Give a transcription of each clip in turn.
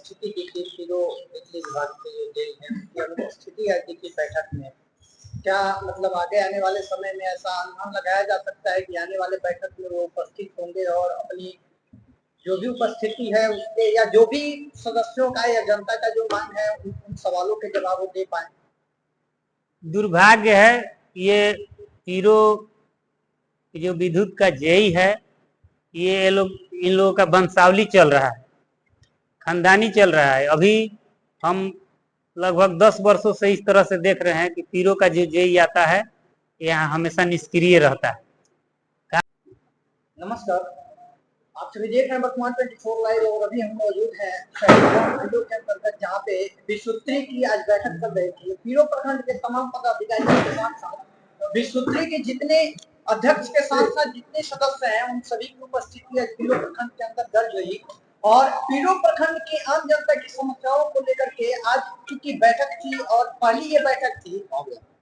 अनुपस्थिति की थी तीनों बिजली विभाग के जो जेल है उनकी अनुपस्थिति है की बैठक में। क्या मतलब आगे आने वाले समय में ऐसा अनुमान लगाया जा सकता है कि आने वाले बैठक में वो उपस्थित होंगे और अपनी जो भी उपस्थिति है उसके या जो भी सदस्यों का या जनता का जो मांग है उन सवालों के जवाब वो दे पाए? दुर्भाग्य है ये तीनों जो विद्युत का जेई है ये लोग इन लोगों का वंशावली चल रहा है, खानदानी चल रहा है। अभी हम लगभग 10 वर्षों से इस तरह से देख रहे हैं कि पीरो का जो जेई आता है यहाँ हमेशा निष्क्रिय रहता है। नमस्कार, आप सभी देख रहे हैं वर्तमान 24 लाइव और अभी हम मौजूद हैं के अंतर्गत जहाँ पे विश्वोत्तरी की आज बैठक चल रही थी। पीरो प्रखंड के तमाम पदाधिकारियों के साथ साथ विश्वोत्तरी के जितने अध्यक्ष के साथ साथ जितने सदस्य हैं उन सभी की उपस्थिति आज पीरो प्रखंड के अंदर दर्ज हुई और पीरो प्रखंड की आम जनता की समस्याओं को लेकर के आज चूंकि बैठक थी और पहली ये बैठक थी,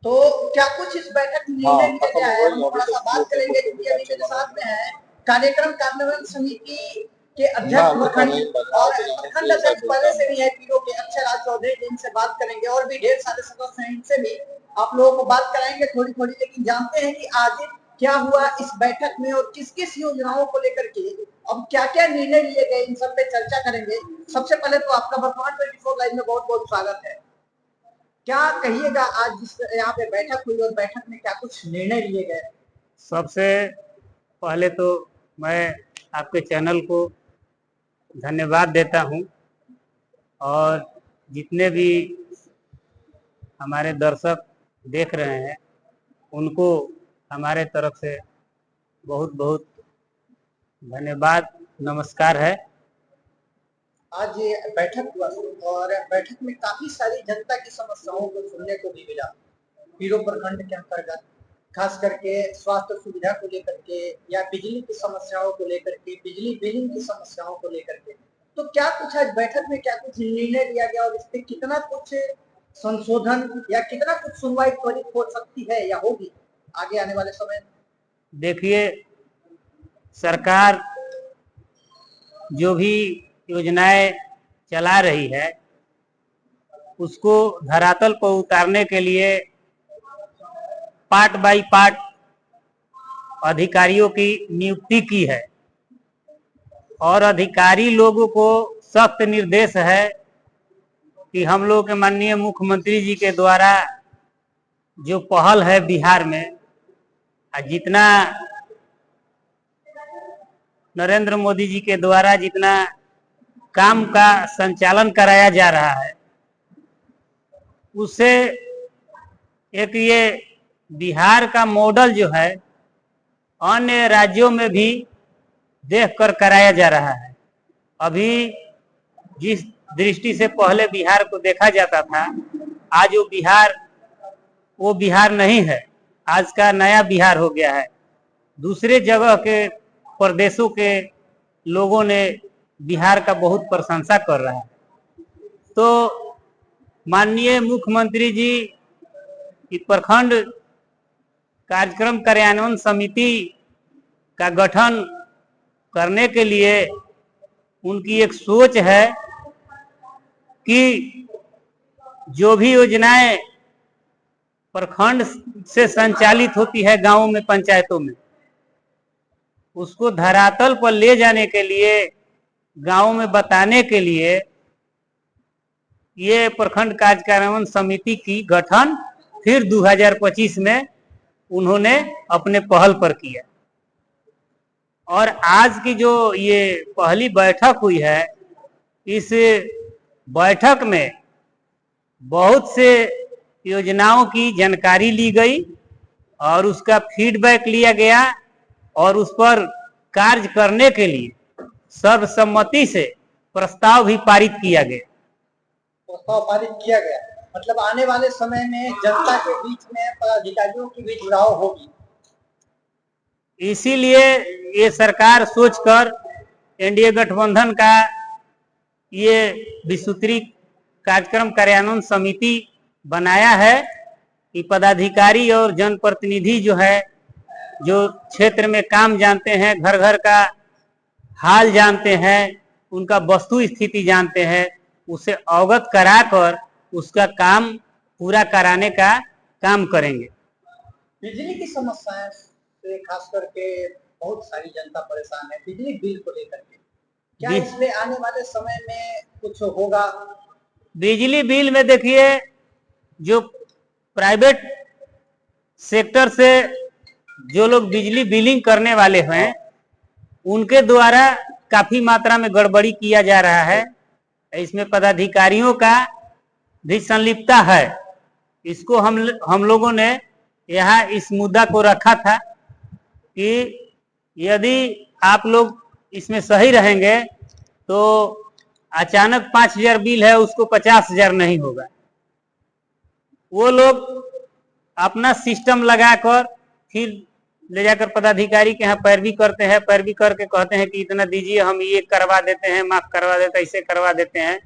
तो क्या कुछ इस बैठक में निर्णय लिया गया है? हम थोड़ा सा बात करेंगे क्योंकि अभी मेरे साथ में है कार्यक्रम कार्यान्वयन समिति के अध्यक्ष प्रखंड और प्रखंड अध्यक्ष पहले से भी है पीरो के अक्षयराज चौधरी, जिनसे बात करेंगे और भी ढेर सारे सदस्य हैं, इनसे भी आप लोगों को बात कराएंगे थोड़ी थोड़ी। लेकिन जानते हैं कि आज क्या हुआ इस बैठक में और किस किस योजनाओं को लेकर के अब क्या क्या निर्णय लिए गए, इन सब पे चर्चा करेंगे। सबसे पहले तो आपका वर्तमान 24 लाइव में बहुत बहुत स्वागत है। क्या कहिएगा आज जिस यहाँ पे बैठक हुई और बैठक में क्या कुछ निर्णय लिए गए? सबसे पहले तो मैं आपके चैनल को धन्यवाद देता हूं और जितने भी हमारे दर्शक देख रहे हैं उनको हमारे तरफ से बहुत बहुत धन्यवाद, नमस्कार है। आज ये बैठक हुआ और बैठक में काफी सारी जनता की समस्याओं को सुनने को भी मिला पीरो प्रखंड के अंतर्गत, खास करके स्वास्थ्य सुविधा को लेकर के या बिजली की समस्याओं को लेकर के, बिजली बिलिंग की समस्याओं को लेकर के। तो क्या कुछ आज बैठक में क्या कुछ निर्णय लिया गया और इस पे कितना कुछ संशोधन या कितना कुछ सुनवाई त्वरित हो सकती है या होगी आगे आने वाले समय? देखिए, सरकार जो भी योजनाएं चला रही है उसको धरातल पर उतारने के लिए पार्ट बाय पार्ट अधिकारियों की नियुक्ति की है और अधिकारी लोगों को सख्त निर्देश है कि हम लोग के माननीय मुख्यमंत्री जी के द्वारा जो पहल है बिहार में, जितना नरेंद्र मोदी जी के द्वारा जितना काम का संचालन कराया जा रहा है उससे एक ये बिहार का मॉडल जो है अन्य राज्यों में भी देखकर कराया जा रहा है। अभी जिस दृष्टि से पहले बिहार को देखा जाता था, आज वो बिहार नहीं है, आज का नया बिहार हो गया है। दूसरे जगह के प्रदेशों के लोगों ने बिहार का बहुत प्रशंसा कर रहा है। तो माननीय मुख्यमंत्री जी प्रखंड कार्यक्रम कार्यान्वयन समिति का गठन करने के लिए उनकी एक सोच है कि जो भी योजनाएं प्रखंड से संचालित होती है गांवों में, पंचायतों में, उसको धरातल पर ले जाने के लिए, गांव में बताने के लिए ये प्रखंड कार्य कार्यान्वयन समिति की गठन फिर 2025 में उन्होंने अपने पहल पर किया। और आज की जो ये पहली बैठक हुई है, इस बैठक में बहुत से योजनाओं की जानकारी ली गई और उसका फीडबैक लिया गया और उस पर कार्य करने के लिए सर्वसम्मति से प्रस्ताव भी पारित किया गया। प्रस्ताव पारित किया गया मतलब आने वाले समय में जनता के बीच में पदाधिकारियों की भी जुड़ाव होगी। इसीलिए ये सरकार सोचकर एनडीए गठबंधन का ये विश्वोत्तरी कार्यक्रम कार्यान्वयन समिति बनाया है कि पदाधिकारी और जनप्रतिनिधि जो है, जो क्षेत्र में काम जानते हैं, घर घर का हाल जानते हैं, उनका वस्तु स्थिति जानते हैं, उसे अवगत कराकर उसका काम पूरा कराने का काम करेंगे। बिजली की समस्याएं से खास करके बहुत सारी जनता परेशान है बिजली बिल को लेकर के। क्या बि- इसमें आने वाले समय में कुछ होगा? बिजली बिल में देखिए, जो प्राइवेट सेक्टर से जो लोग बिजली बिलिंग करने वाले हैं, उनके द्वारा काफी मात्रा में गड़बड़ी किया जा रहा है। इसमें पदाधिकारियों का भी संलिप्तता है। इसको हम लोगों ने यहाँ इस मुद्दा को रखा था कि यदि आप लोग इसमें सही रहेंगे तो अचानक 5,000 बिल है उसको 50,000 नहीं होगा। वो लोग अपना सिस्टम लगाकर फिर ले जाकर पदाधिकारी के यहाँ पैरवी करते हैं, पैरवी करके कहते हैं कि इतना दीजिए, हम ये करवा देते हैं, माफ करवा देते हैं, ऐसे करवा देते हैं।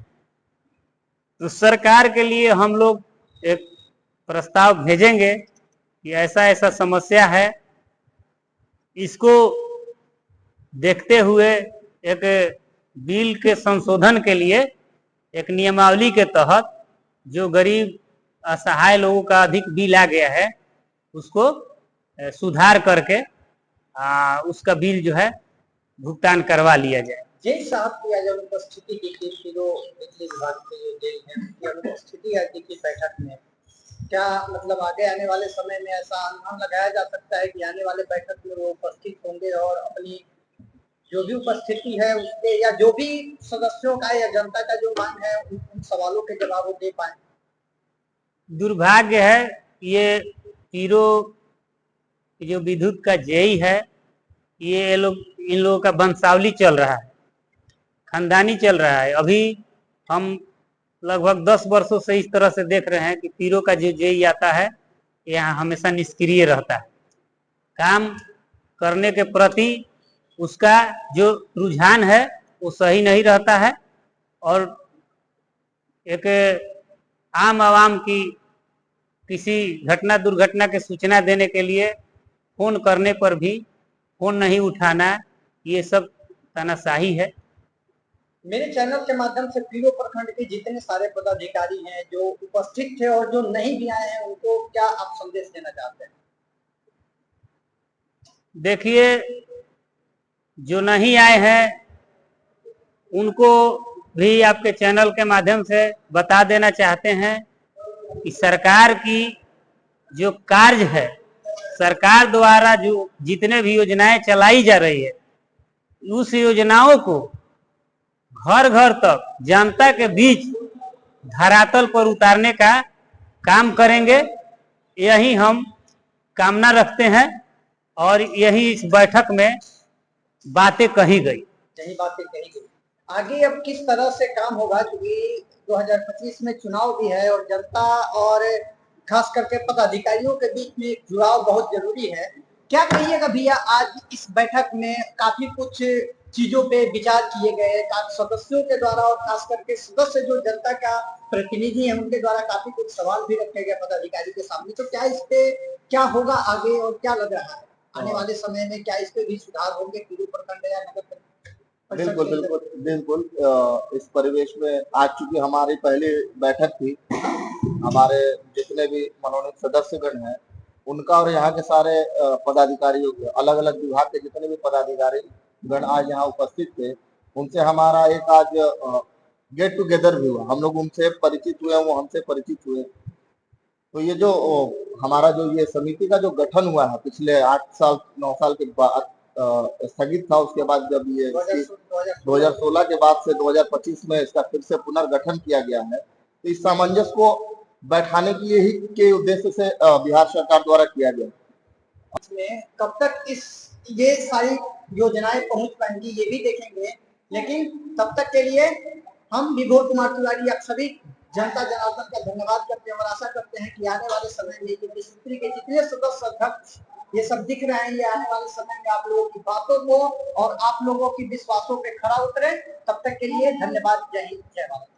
तो सरकार के लिए हम लोग एक प्रस्ताव भेजेंगे कि ऐसा ऐसा समस्या है, इसको देखते हुए एक बिल के संशोधन के लिए एक नियमावली के तहत जो गरीब असहाय लोगों का अधिक बिल आ गया है उसको सुधार करके उसका बिल जो है भुगतान करवा लिया जाए। जय साहब की आज अनुपस्थिति की थी, जो बिजली विभाग के जो जय है उनकी अनुपस्थिति आज की बैठक में, क्या मतलब आगे आने वाले समय में ऐसा अनुमान लगाया जा सकता है कि आने वाले बैठक में वो उपस्थित होंगे और अपनी जो भी उपस्थिति है उसके या जो भी सदस्यों का या जनता का जो मांग है उन सवालों के जवाब वो दे पाए? दुर्भाग्य है, ये पीरो जो विद्युत का जेई है, ये लोग इन लोगों का वंशावली चल रहा है, खानदानी चल रहा है। अभी हम लगभग 10 वर्षों से इस तरह से देख रहे हैं कि पीरो का जो जेई आता है यहाँ हमेशा निष्क्रिय रहता है। काम करने के प्रति उसका जो रुझान है वो सही नहीं रहता है और एक आम आवाम की किसी घटना दुर्घटना की सूचना देने के लिए फोन करने पर भी फोन नहीं उठाना, ये सब तानाशाही है। मेरे चैनल के माध्यम से पीरो प्रखंड के जितने सारे पदाधिकारी हैं जो उपस्थित थे और जो नहीं भी आए हैं उनको क्या आप संदेश देना चाहते हैं? देखिए, जो नहीं आए हैं उनको भी आपके चैनल के माध्यम से बता देना चाहते हैं कि सरकार की जो कार्य है, सरकार द्वारा जो जितने भी योजनाएं चलाई जा रही है, उस योजनाओं को घर घर तक जनता के बीच धरातल पर उतारने का काम करेंगे। यही हम कामना रखते हैं और यही इस बैठक में बातें कही गई। यही बातें कही गई। आगे अब किस तरह से काम होगा, क्योंकि 2025 में चुनाव भी है और जनता और खास करके पदाधिकारियों के बीच में जुड़ाव बहुत जरूरी है। क्या कहिएगा भैया, आज इस बैठक में काफी कुछ चीजों पे विचार किए गए, सदस्यों के द्वारा और खास करके सदस्य जो जनता का प्रतिनिधि है उनके द्वारा काफी कुछ सवाल भी रखे गए पदाधिकारी के सामने। तो क्या इस पे क्या होगा आगे और क्या लग रहा है आने वाले समय में, क्या इस पे भी सुधार होंगे पीरू प्रखंड या नगर परिषद? बिल्कुल बिल्कुल बिल्कुल। इस परिवेश में आज चूंकि हमारी पहली बैठक थी, हमारे जितने भी मनोनीत सदस्यगण हैं उनका और यहाँ के सारे पदाधिकारियों के अलग अलग विभाग के जितने भी पदाधिकारी गण आज यहाँ उपस्थित थे, उनसे हमारा एक आज गेट टुगेदर भी हुआ। हम लोग उनसे परिचित हुए, वो हमसे परिचित हुए। तो ये जो हमारा जो ये समिति का जो गठन हुआ है पिछले 8 साल 9 साल के बाद स्थगित था, उसके बाद जब ये 2016 के बाद से 2025 में इसका फिर से पुनर्गठन किया गया है, तो इस सामंजस्य को बैठाने के लिए ही के उद्देश्य से बिहार सरकार द्वारा किया गया। इसमें कब तक ये सारी योजनाएं पहुंच पाएंगी ये भी देखेंगे, लेकिन तब तक के लिए हम विभोर कुमार तिवारी आप सभी जनता जनार्दन का धन्यवाद करते हैं और आशा करते हैं कि आने वाले समय में ये विश्वत्री के जितने सदस्य अध्यक्ष ये सब दिख रहे हैं, ये आने वाले समय में आप लोगों की बातों को और आप लोगों की विश्वासों पे खरा उतरे। तब तक के लिए धन्यवाद। जय हिंद, जय भारत।